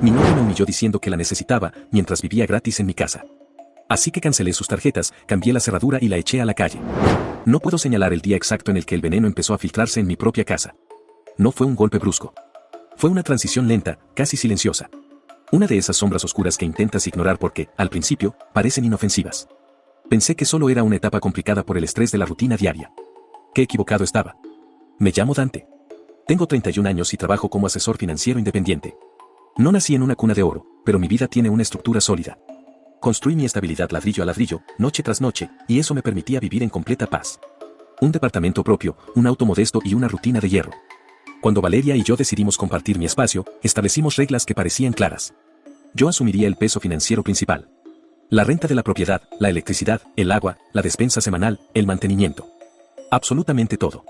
Mi novio me humilló diciendo que la necesitaba mientras vivía gratis en mi casa. Así que cancelé sus tarjetas, cambié la cerradura y la eché a la calle. No puedo señalar el día exacto en el que el veneno empezó a filtrarse en mi propia casa. No fue un golpe brusco. Fue una transición lenta, casi silenciosa. Una de esas sombras oscuras que intentas ignorar porque, al principio, parecen inofensivas. Pensé que solo era una etapa complicada por el estrés de la rutina diaria. Qué equivocado estaba. Me llamo Dante. Tengo 31 años y trabajo como asesor financiero independiente. No nací en una cuna de oro, pero mi vida tiene una estructura sólida. Construí mi estabilidad ladrillo a ladrillo, noche tras noche, y eso me permitía vivir en completa paz. Un departamento propio, un auto modesto y una rutina de hierro. Cuando Valeria y yo decidimos compartir mi espacio, establecimos reglas que parecían claras. Yo asumiría el peso financiero principal. La renta de la propiedad, la electricidad, el agua, la despensa semanal, el mantenimiento. Absolutamente todo.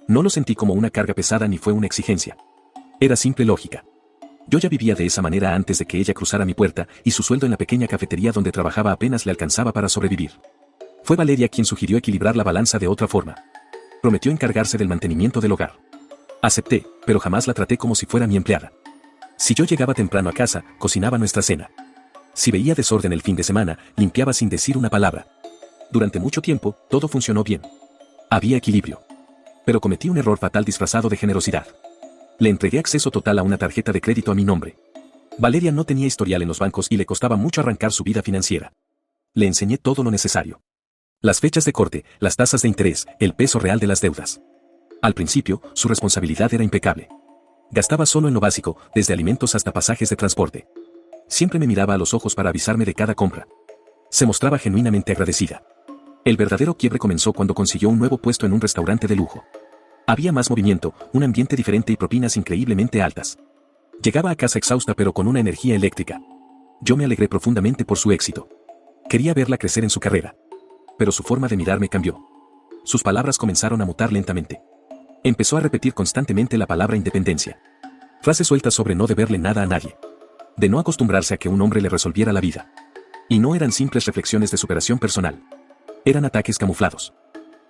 No lo sentí como una carga pesada ni fue una exigencia. Era simple lógica. Yo ya vivía de esa manera antes de que ella cruzara mi puerta, y su sueldo en la pequeña cafetería donde trabajaba apenas le alcanzaba para sobrevivir. Fue Valeria quien sugirió equilibrar la balanza de otra forma. Prometió encargarse del mantenimiento del hogar. Acepté, pero jamás la traté como si fuera mi empleada. Si yo llegaba temprano a casa, cocinaba nuestra cena. Si veía desorden el fin de semana, limpiaba sin decir una palabra. Durante mucho tiempo, todo funcionó bien. Había equilibrio. Pero cometí un error fatal disfrazado de generosidad. Le entregué acceso total a una tarjeta de crédito a mi nombre. Valeria no tenía historial en los bancos y le costaba mucho arrancar su vida financiera. Le enseñé todo lo necesario. Las fechas de corte, las tasas de interés, el peso real de las deudas. Al principio, su responsabilidad era impecable. Gastaba solo en lo básico, desde alimentos hasta pasajes de transporte. Siempre me miraba a los ojos para avisarme de cada compra. Se mostraba genuinamente agradecida. El verdadero quiebre comenzó cuando consiguió un nuevo puesto en un restaurante de lujo. Había más movimiento, un ambiente diferente y propinas increíblemente altas. Llegaba a casa exhausta pero con una energía eléctrica. Yo me alegré profundamente por su éxito. Quería verla crecer en su carrera. Pero su forma de mirarme cambió. Sus palabras comenzaron a mutar lentamente. Empezó a repetir constantemente la palabra independencia. Frases sueltas sobre no deberle nada a nadie. De no acostumbrarse a que un hombre le resolviera la vida. Y no eran simples reflexiones de superación personal. Eran ataques camuflados.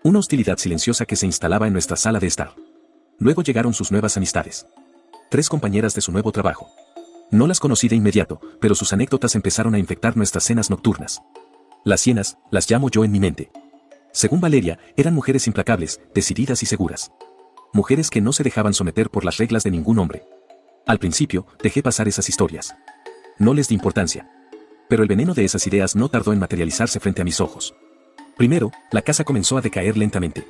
Una hostilidad silenciosa que se instalaba en nuestra sala de estar. Luego llegaron sus nuevas amistades. 3 compañeras de su nuevo trabajo. No las conocí de inmediato, pero sus anécdotas empezaron a infectar nuestras cenas nocturnas. Las hienas, las llamo yo en mi mente. Según Valeria, eran mujeres implacables, decididas y seguras. Mujeres que no se dejaban someter por las reglas de ningún hombre. Al principio, dejé pasar esas historias. No les di importancia. Pero el veneno de esas ideas no tardó en materializarse frente a mis ojos. Primero, la casa comenzó a decaer lentamente.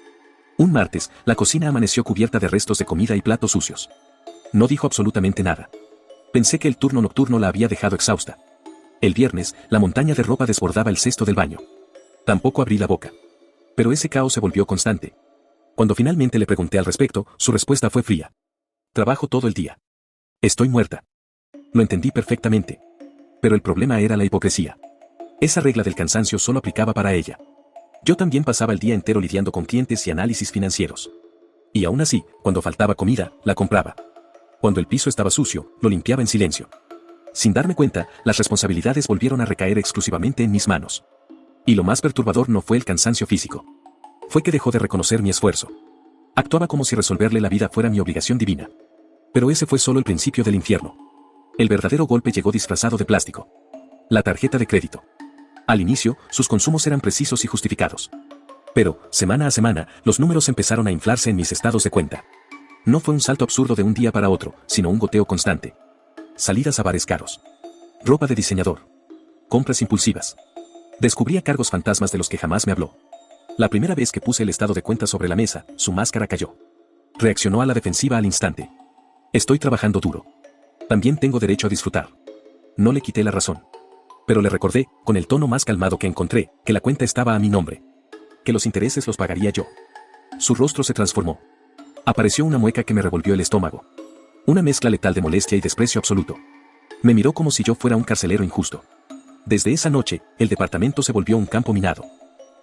Un martes, la cocina amaneció cubierta de restos de comida y platos sucios. No dijo absolutamente nada. Pensé que el turno nocturno la había dejado exhausta. El viernes, la montaña de ropa desbordaba el cesto del baño. Tampoco abrí la boca. Pero ese caos se volvió constante. Cuando finalmente le pregunté al respecto, su respuesta fue fría. Trabajo todo el día. Estoy muerta. Lo entendí perfectamente. Pero el problema era la hipocresía. Esa regla del cansancio solo aplicaba para ella. Yo también pasaba el día entero lidiando con clientes y análisis financieros. Y aún así, cuando faltaba comida, la compraba. Cuando el piso estaba sucio, lo limpiaba en silencio. Sin darme cuenta, las responsabilidades volvieron a recaer exclusivamente en mis manos. Y lo más perturbador no fue el cansancio físico. Fue que dejó de reconocer mi esfuerzo. Actuaba como si resolverle la vida fuera mi obligación divina. Pero ese fue solo el principio del infierno. El verdadero golpe llegó disfrazado de plástico. La tarjeta de crédito. Al inicio, sus consumos eran precisos y justificados. Pero, semana a semana, los números empezaron a inflarse en mis estados de cuenta. No fue un salto absurdo de un día para otro, sino un goteo constante. Salidas a bares caros. Ropa de diseñador. Compras impulsivas. Descubría cargos fantasmas de los que jamás me habló. La primera vez que puse el estado de cuenta sobre la mesa, su máscara cayó. Reaccionó a la defensiva al instante. Estoy trabajando duro. También tengo derecho a disfrutar. No le quité la razón. Pero le recordé, con el tono más calmado que encontré, que la cuenta estaba a mi nombre. Que los intereses los pagaría yo. Su rostro se transformó. Apareció una mueca que me revolvió el estómago. Una mezcla letal de molestia y desprecio absoluto. Me miró como si yo fuera un carcelero injusto. Desde esa noche, el departamento se volvió un campo minado.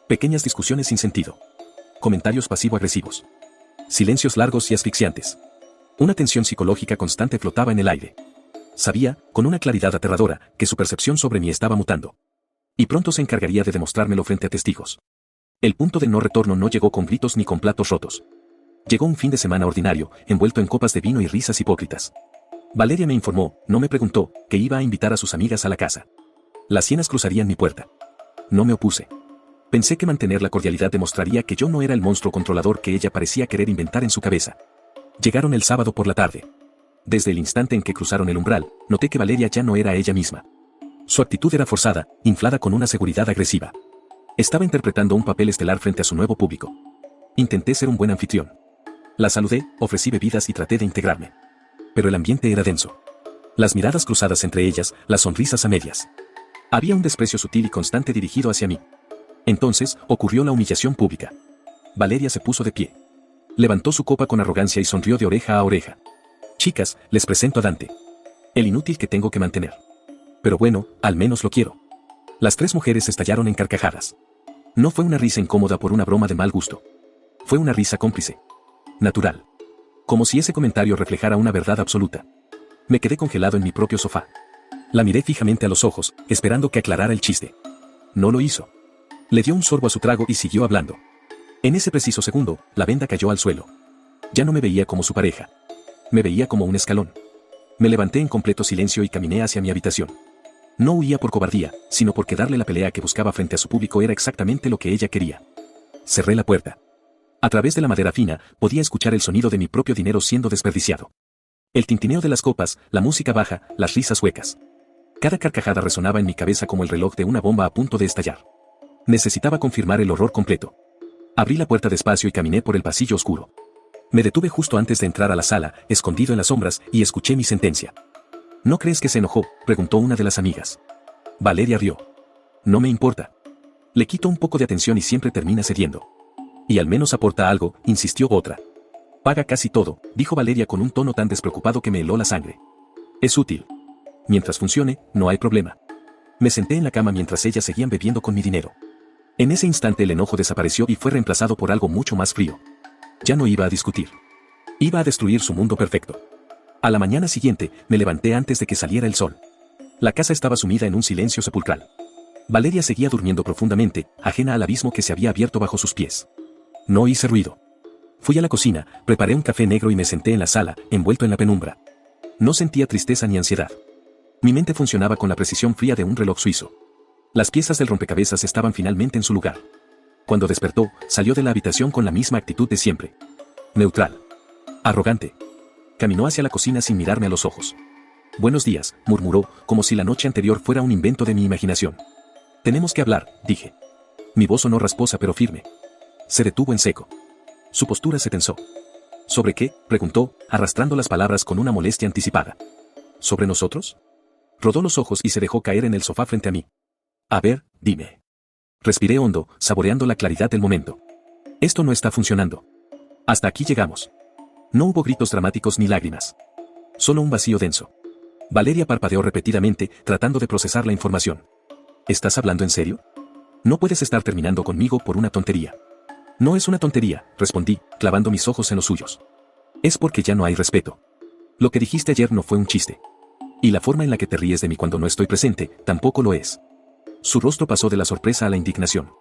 Pequeñas discusiones sin sentido. Comentarios pasivo-agresivos. Silencios largos y asfixiantes. Una tensión psicológica constante flotaba en el aire. Sabía, con una claridad aterradora, que su percepción sobre mí estaba mutando. Y pronto se encargaría de demostrármelo frente a testigos. El punto de no retorno no llegó con gritos ni con platos rotos. Llegó un fin de semana ordinario, envuelto en copas de vino y risas hipócritas. Valeria me informó, no me preguntó, que iba a invitar a sus amigas a la casa. Las hienas cruzarían mi puerta. No me opuse. Pensé que mantener la cordialidad demostraría que yo no era el monstruo controlador que ella parecía querer inventar en su cabeza. Llegaron el sábado por la tarde. Desde el instante en que cruzaron el umbral, noté que Valeria ya no era ella misma. Su actitud era forzada, inflada con una seguridad agresiva. Estaba interpretando un papel estelar frente a su nuevo público. Intenté ser un buen anfitrión. La saludé, ofrecí bebidas y traté de integrarme. Pero el ambiente era denso. Las miradas cruzadas entre ellas, las sonrisas a medias. Había un desprecio sutil y constante dirigido hacia mí. Entonces, ocurrió la humillación pública. Valeria se puso de pie. Levantó su copa con arrogancia y sonrió de oreja a oreja. Chicas, les presento a Dante. El inútil que tengo que mantener. Pero bueno, al menos lo quiero. Las tres mujeres estallaron en carcajadas. No fue una risa incómoda por una broma de mal gusto. Fue una risa cómplice. Natural. Como si ese comentario reflejara una verdad absoluta. Me quedé congelado en mi propio sofá. La miré fijamente a los ojos, esperando que aclarara el chiste. No lo hizo. Le dio un sorbo a su trago y siguió hablando. En ese preciso segundo, la venda cayó al suelo. Ya no me veía como su pareja. Me veía como un escalón. Me levanté en completo silencio y caminé hacia mi habitación. No huía por cobardía, sino porque darle la pelea que buscaba frente a su público era exactamente lo que ella quería. Cerré la puerta. A través de la madera fina, podía escuchar el sonido de mi propio dinero siendo desperdiciado. El tintineo de las copas, la música baja, las risas huecas. Cada carcajada resonaba en mi cabeza como el reloj de una bomba a punto de estallar. Necesitaba confirmar el horror completo. Abrí la puerta despacio y caminé por el pasillo oscuro. Me detuve justo antes de entrar a la sala, escondido en las sombras, y escuché mi sentencia. ¿No crees que se enojó?, preguntó una de las amigas. Valeria rió. No me importa. Le quito un poco de atención y siempre termina cediendo. Y al menos aporta algo, insistió otra. Paga casi todo, dijo Valeria con un tono tan despreocupado que me heló la sangre. Es útil. Mientras funcione, no hay problema. Me senté en la cama mientras ellas seguían bebiendo con mi dinero. En ese instante el enojo desapareció y fue reemplazado por algo mucho más frío. Ya no iba a discutir. Iba a destruir su mundo perfecto. A la mañana siguiente, me levanté antes de que saliera el sol. La casa estaba sumida en un silencio sepulcral. Valeria seguía durmiendo profundamente, ajena al abismo que se había abierto bajo sus pies. No hice ruido. Fui a la cocina, preparé un café negro y me senté en la sala, envuelto en la penumbra. No sentía tristeza ni ansiedad. Mi mente funcionaba con la precisión fría de un reloj suizo. Las piezas del rompecabezas estaban finalmente en su lugar. Cuando despertó, salió de la habitación con la misma actitud de siempre. Neutral. Arrogante. Caminó hacia la cocina sin mirarme a los ojos. Buenos días, murmuró, como si la noche anterior fuera un invento de mi imaginación. Tenemos que hablar, dije. Mi voz sonó rasposa pero firme. Se detuvo en seco. Su postura se tensó. ¿Sobre qué?, preguntó, arrastrando las palabras con una molestia anticipada. ¿Sobre nosotros? Rodó los ojos y se dejó caer en el sofá frente a mí. A ver, dime. Respiré hondo, saboreando la claridad del momento. Esto no está funcionando. Hasta aquí llegamos. No hubo gritos dramáticos ni lágrimas. Solo un vacío denso. Valeria parpadeó repetidamente, tratando de procesar la información. ¿Estás hablando en serio? No puedes estar terminando conmigo por una tontería. No es una tontería, respondí, clavando mis ojos en los suyos. Es porque ya no hay respeto. Lo que dijiste ayer no fue un chiste. Y la forma en la que te ríes de mí cuando no estoy presente, tampoco lo es. Su rostro pasó de la sorpresa a la indignación.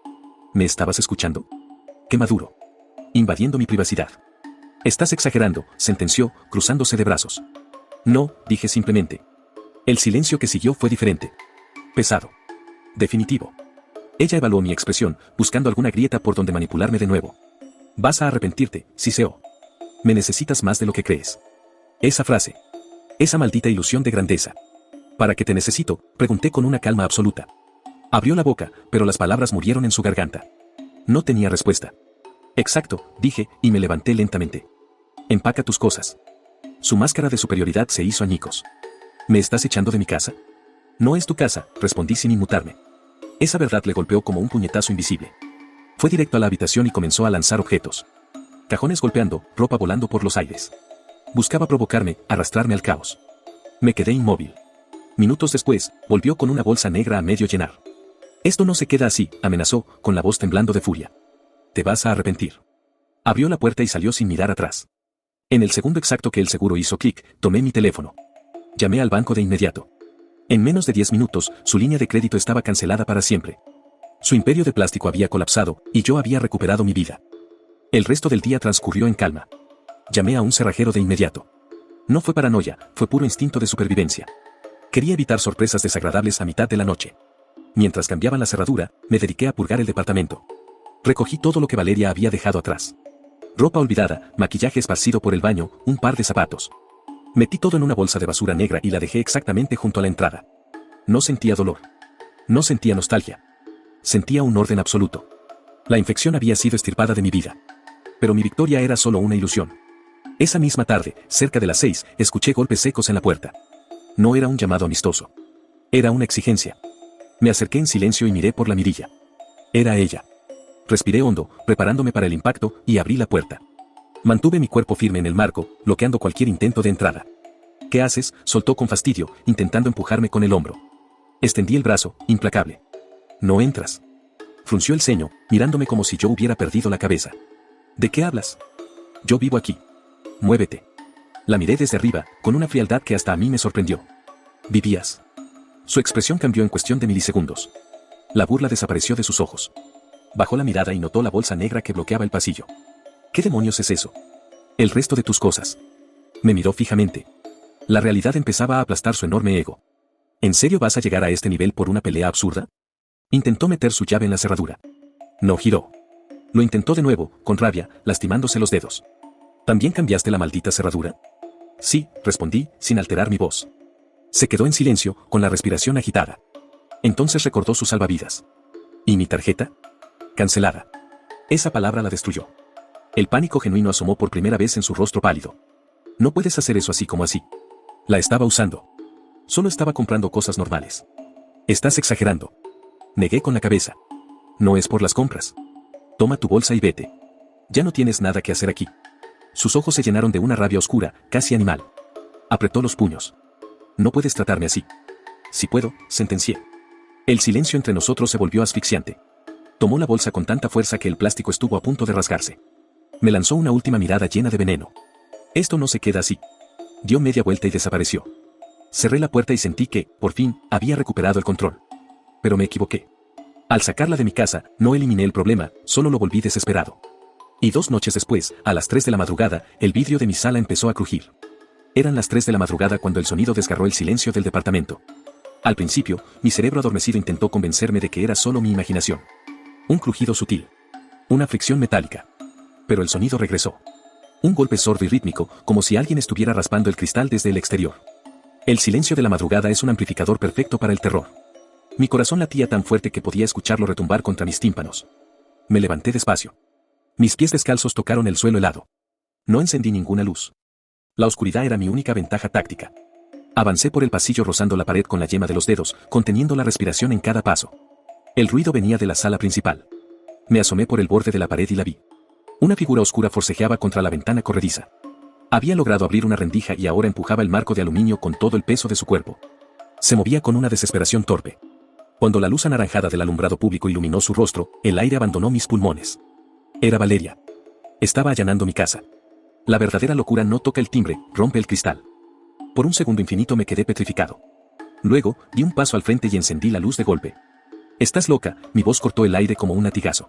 ¿Me estabas escuchando? ¡Qué maduro! Invadiendo mi privacidad. Estás exagerando, sentenció, cruzándose de brazos. No, dije simplemente. El silencio que siguió fue diferente. Pesado. Definitivo. Ella evaluó mi expresión, buscando alguna grieta por donde manipularme de nuevo. Vas a arrepentirte, siseó. Me necesitas más de lo que crees. Esa frase. Esa maldita ilusión de grandeza. ¿Para qué te necesito?, pregunté con una calma absoluta. Abrió la boca, pero las palabras murieron en su garganta. No tenía respuesta. Exacto, dije, y me levanté lentamente. Empaca tus cosas. Su máscara de superioridad se hizo añicos. ¿Me estás echando de mi casa? No es tu casa, respondí sin inmutarme. Esa verdad le golpeó como un puñetazo invisible. Fue directo a la habitación y comenzó a lanzar objetos. Cajones golpeando, ropa volando por los aires. Buscaba provocarme, arrastrarme al caos. Me quedé inmóvil. Minutos después, volvió con una bolsa negra a medio llenar. Esto no se queda así, amenazó, con la voz temblando de furia. Te vas a arrepentir. Abrió la puerta y salió sin mirar atrás. En el segundo exacto que el seguro hizo clic, tomé mi teléfono. Llamé al banco de inmediato. En menos de 10 minutos, su línea de crédito estaba cancelada para siempre. Su imperio de plástico había colapsado, y yo había recuperado mi vida. El resto del día transcurrió en calma. Llamé a un cerrajero de inmediato. No fue paranoia, fue puro instinto de supervivencia. Quería evitar sorpresas desagradables a mitad de la noche. Mientras cambiaban la cerradura, me dediqué a purgar el departamento. Recogí todo lo que Valeria había dejado atrás. Ropa olvidada, maquillaje esparcido por el baño, un par de zapatos. Metí todo en una bolsa de basura negra y la dejé exactamente junto a la entrada. No sentía dolor. No sentía nostalgia. Sentía un orden absoluto. La infección había sido extirpada de mi vida. Pero mi victoria era solo una ilusión. Esa misma tarde, cerca de las 6, escuché golpes secos en la puerta. No era un llamado amistoso. Era una exigencia. Me acerqué en silencio y miré por la mirilla. Era ella. Respiré hondo, preparándome para el impacto, y abrí la puerta. Mantuve mi cuerpo firme en el marco, bloqueando cualquier intento de entrada. ¿Qué haces?, soltó con fastidio, intentando empujarme con el hombro. Extendí el brazo, implacable. No entras. Frunció el ceño, mirándome como si yo hubiera perdido la cabeza. ¿De qué hablas? Yo vivo aquí. Muévete. La miré desde arriba, con una frialdad que hasta a mí me sorprendió. ¿Vivías? Su expresión cambió en cuestión de milisegundos. La burla desapareció de sus ojos. Bajó la mirada y notó la bolsa negra que bloqueaba el pasillo. ¿Qué demonios es eso? El resto de tus cosas. Me miró fijamente. La realidad empezaba a aplastar su enorme ego. ¿En serio vas a llegar a este nivel por una pelea absurda? Intentó meter su llave en la cerradura. No giró. Lo intentó de nuevo, con rabia, lastimándose los dedos. ¿También cambiaste la maldita cerradura? Sí, respondí, sin alterar mi voz. Se quedó en silencio, con la respiración agitada. Entonces recordó sus salvavidas. ¿Y mi tarjeta? Cancelada. Esa palabra la destruyó. El pánico genuino asomó por primera vez en su rostro pálido. No puedes hacer eso así como así. La estaba usando. Solo estaba comprando cosas normales. Estás exagerando. Negué con la cabeza. No es por las compras. Toma tu bolsa y vete. Ya no tienes nada que hacer aquí. Sus ojos se llenaron de una rabia oscura, casi animal. Apretó los puños. No puedes tratarme así. Si puedo, sentencié. El silencio entre nosotros se volvió asfixiante. Tomó la bolsa con tanta fuerza que el plástico estuvo a punto de rasgarse. Me lanzó una última mirada llena de veneno. Esto no se queda así. Dio media vuelta y desapareció. Cerré la puerta y sentí que, por fin, había recuperado el control. Pero me equivoqué. Al sacarla de mi casa, no eliminé el problema, solo lo volví desesperado. Y 2 noches después, a las 3 de la madrugada, el vidrio de mi sala empezó a crujir. Eran las 3 de la madrugada cuando el sonido desgarró el silencio del departamento. Al principio, mi cerebro adormecido intentó convencerme de que era solo mi imaginación. Un crujido sutil. Una fricción metálica. Pero el sonido regresó. Un golpe sordo y rítmico, como si alguien estuviera raspando el cristal desde el exterior. El silencio de la madrugada es un amplificador perfecto para el terror. Mi corazón latía tan fuerte que podía escucharlo retumbar contra mis tímpanos. Me levanté despacio. Mis pies descalzos tocaron el suelo helado. No encendí ninguna luz. La oscuridad era mi única ventaja táctica. Avancé por el pasillo rozando la pared con la yema de los dedos, conteniendo la respiración en cada paso. El ruido venía de la sala principal. Me asomé por el borde de la pared y la vi. Una figura oscura forcejeaba contra la ventana corrediza. Había logrado abrir una rendija y ahora empujaba el marco de aluminio con todo el peso de su cuerpo. Se movía con una desesperación torpe. Cuando la luz anaranjada del alumbrado público iluminó su rostro, el aire abandonó mis pulmones. Era Valeria. Estaba allanando mi casa. La verdadera locura no toca el timbre, rompe el cristal. Por un segundo infinito me quedé petrificado. Luego, di un paso al frente y encendí la luz de golpe. «Estás loca», mi voz cortó el aire como un latigazo.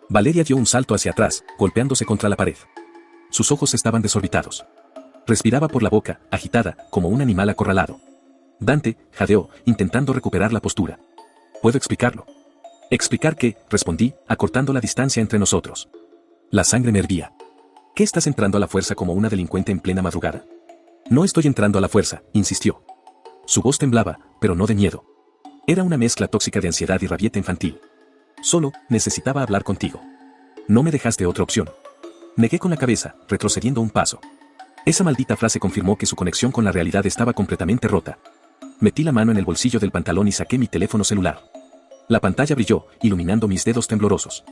Valeria dio un salto hacia atrás, golpeándose contra la pared. Sus ojos estaban desorbitados. Respiraba por la boca, agitada, como un animal acorralado. Dante, jadeó, intentando recuperar la postura. «¿Puedo explicarlo?» «¿Explicar qué?», respondí, acortando la distancia entre nosotros. La sangre me hervía. «¿Qué estás entrando a la fuerza como una delincuente en plena madrugada?» «No estoy entrando a la fuerza», insistió. Su voz temblaba, pero no de miedo. Era una mezcla tóxica de ansiedad y rabieta infantil. «Solo, necesitaba hablar contigo. No me dejaste otra opción». Negué con la cabeza, retrocediendo un paso. Esa maldita frase confirmó que su conexión con la realidad estaba completamente rota. Metí la mano en el bolsillo del pantalón y saqué mi teléfono celular. La pantalla brilló, iluminando mis dedos temblorosos.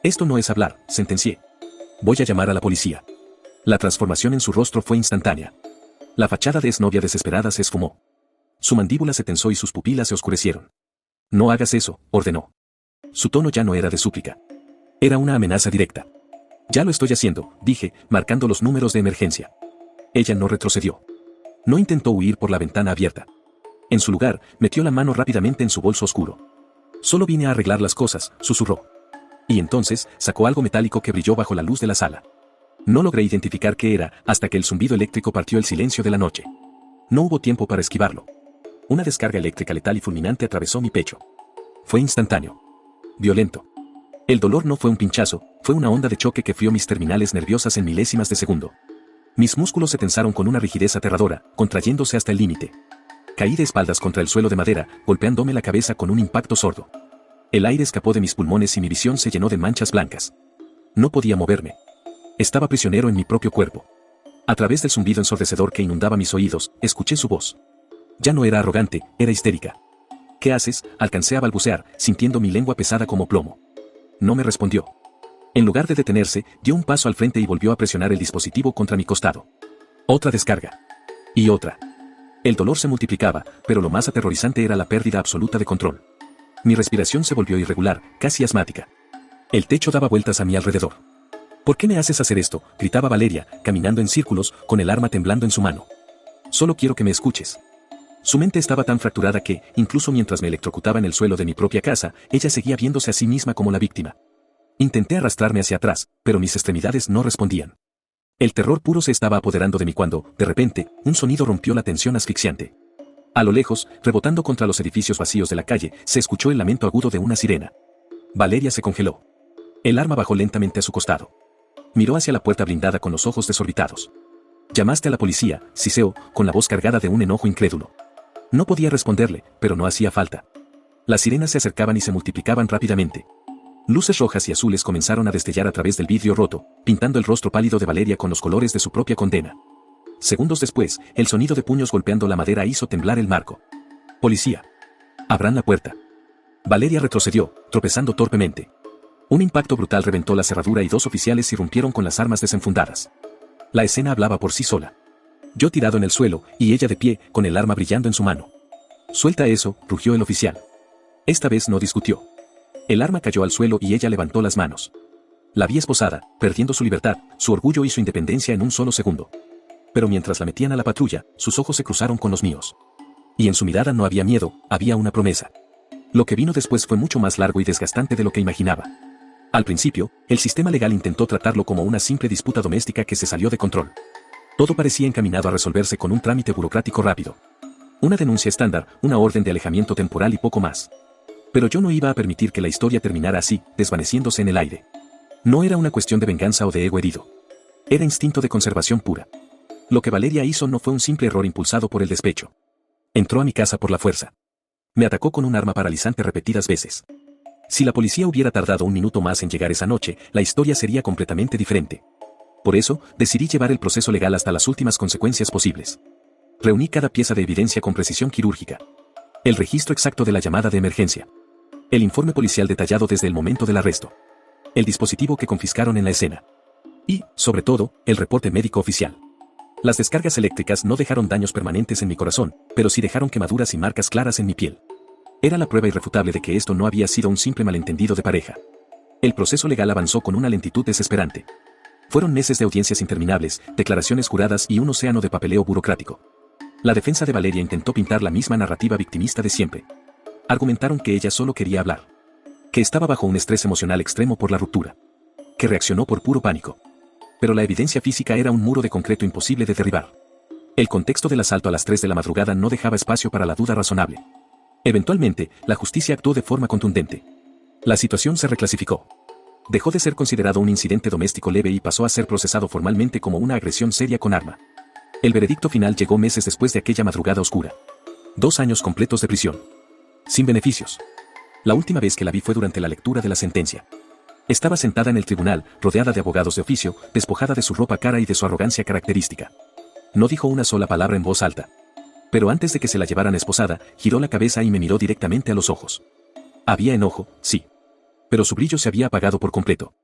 «Esto no es hablar», sentencié. «Voy a llamar a la policía». La transformación en su rostro fue instantánea. La fachada de exnovia desesperada se esfumó. Su mandíbula se tensó y sus pupilas se oscurecieron. «No hagas eso», ordenó. Su tono ya no era de súplica. Era una amenaza directa. «Ya lo estoy haciendo», dije, marcando los números de emergencia. Ella no retrocedió. No intentó huir por la ventana abierta. En su lugar, metió la mano rápidamente en su bolso oscuro. «Solo vine a arreglar las cosas», susurró. Y entonces, sacó algo metálico que brilló bajo la luz de la sala. No logré identificar qué era hasta que el zumbido eléctrico partió el silencio de la noche. No hubo tiempo para esquivarlo. Una descarga eléctrica letal y fulminante atravesó mi pecho. Fue instantáneo. Violento. El dolor no fue un pinchazo, fue una onda de choque que frió mis terminales nerviosas en milésimas de segundo. Mis músculos se tensaron con una rigidez aterradora, contrayéndose hasta el límite. Caí de espaldas contra el suelo de madera, golpeándome la cabeza con un impacto sordo. El aire escapó de mis pulmones y mi visión se llenó de manchas blancas. No podía moverme. Estaba prisionero en mi propio cuerpo. A través del zumbido ensordecedor que inundaba mis oídos, escuché su voz. Ya no era arrogante, era histérica. ¿Qué haces?, alcancé a balbucear, sintiendo mi lengua pesada como plomo. No me respondió. En lugar de detenerse, dio un paso al frente y volvió a presionar el dispositivo contra mi costado. Otra descarga. Y otra. El dolor se multiplicaba, pero lo más aterrorizante era la pérdida absoluta de control. Mi respiración se volvió irregular, casi asmática. El techo daba vueltas a mi alrededor. ¿Por qué me haces hacer esto?, gritaba Valeria, caminando en círculos, con el arma temblando en su mano. Solo quiero que me escuches. Su mente estaba tan fracturada que, incluso mientras me electrocutaba en el suelo de mi propia casa, ella seguía viéndose a sí misma como la víctima. Intenté arrastrarme hacia atrás, pero mis extremidades no respondían. El terror puro se estaba apoderando de mí cuando, de repente, un sonido rompió la tensión asfixiante. A lo lejos, rebotando contra los edificios vacíos de la calle, se escuchó el lamento agudo de una sirena. Valeria se congeló. El arma bajó lentamente a su costado. Miró hacia la puerta blindada con los ojos desorbitados. «Llamaste a la policía», siseó, con la voz cargada de un enojo incrédulo. No podía responderle, pero no hacía falta. Las sirenas se acercaban y se multiplicaban rápidamente. Luces rojas y azules comenzaron a destellar a través del vidrio roto, pintando el rostro pálido de Valeria con los colores de su propia condena. Segundos después, el sonido de puños golpeando la madera hizo temblar el marco. «Policía. Abran la puerta». Valeria retrocedió, tropezando torpemente. Un impacto brutal reventó la cerradura y dos oficiales irrumpieron con las armas desenfundadas. La escena hablaba por sí sola. Yo tirado en el suelo, y ella de pie, con el arma brillando en su mano. «Suelta eso», rugió el oficial. Esta vez no discutió. El arma cayó al suelo y ella levantó las manos. La vi esposada, perdiendo su libertad, su orgullo y su independencia en un solo segundo. Pero mientras la metían a la patrulla, sus ojos se cruzaron con los míos. Y en su mirada no había miedo, había una promesa. Lo que vino después fue mucho más largo y desgastante de lo que imaginaba. Al principio, el sistema legal intentó tratarlo como una simple disputa doméstica que se salió de control. Todo parecía encaminado a resolverse con un trámite burocrático rápido. Una denuncia estándar, una orden de alejamiento temporal y poco más. Pero yo no iba a permitir que la historia terminara así, desvaneciéndose en el aire. No era una cuestión de venganza o de ego herido. Era instinto de conservación pura. Lo que Valeria hizo no fue un simple error impulsado por el despecho. Entró a mi casa por la fuerza. Me atacó con un arma paralizante repetidas veces. Si la policía hubiera tardado un minuto más en llegar esa noche, la historia sería completamente diferente. Por eso, decidí llevar el proceso legal hasta las últimas consecuencias posibles. Reuní cada pieza de evidencia con precisión quirúrgica. El registro exacto de la llamada de emergencia. El informe policial detallado desde el momento del arresto. El dispositivo que confiscaron en la escena. Y, sobre todo, el reporte médico oficial. Las descargas eléctricas no dejaron daños permanentes en mi corazón, pero sí dejaron quemaduras y marcas claras en mi piel. Era la prueba irrefutable de que esto no había sido un simple malentendido de pareja. El proceso legal avanzó con una lentitud desesperante. Fueron meses de audiencias interminables, declaraciones juradas y un océano de papeleo burocrático. La defensa de Valeria intentó pintar la misma narrativa victimista de siempre. Argumentaron que ella solo quería hablar. Que estaba bajo un estrés emocional extremo por la ruptura. Que reaccionó por puro pánico. Pero la evidencia física era un muro de concreto imposible de derribar. El contexto del asalto a las 3 de la madrugada no dejaba espacio para la duda razonable. Eventualmente, la justicia actuó de forma contundente. La situación se reclasificó. Dejó de ser considerado un incidente doméstico leve y pasó a ser procesado formalmente como una agresión seria con arma. El veredicto final llegó meses después de aquella madrugada oscura. 2 años completos de prisión. Sin beneficios. La última vez que la vi fue durante la lectura de la sentencia. Estaba sentada en el tribunal, rodeada de abogados de oficio, despojada de su ropa cara y de su arrogancia característica. No dijo una sola palabra en voz alta. Pero antes de que se la llevaran esposada, giró la cabeza y me miró directamente a los ojos. Había enojo, sí. Pero su brillo se había apagado por completo.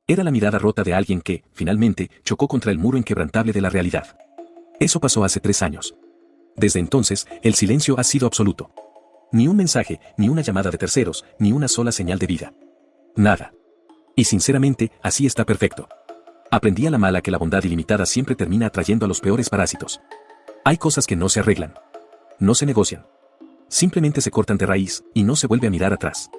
Era la mirada rota de alguien que, finalmente, chocó contra el muro inquebrantable de la realidad. Eso pasó hace 3 años. Desde entonces, el silencio ha sido absoluto. Ni un mensaje, ni una llamada de terceros, ni una sola señal de vida. Nada. Y sinceramente, así está perfecto. Aprendí a la mala que la bondad ilimitada siempre termina atrayendo a los peores parásitos. Hay cosas que no se arreglan. No se negocian. Simplemente se cortan de raíz, y no se vuelve a mirar atrás.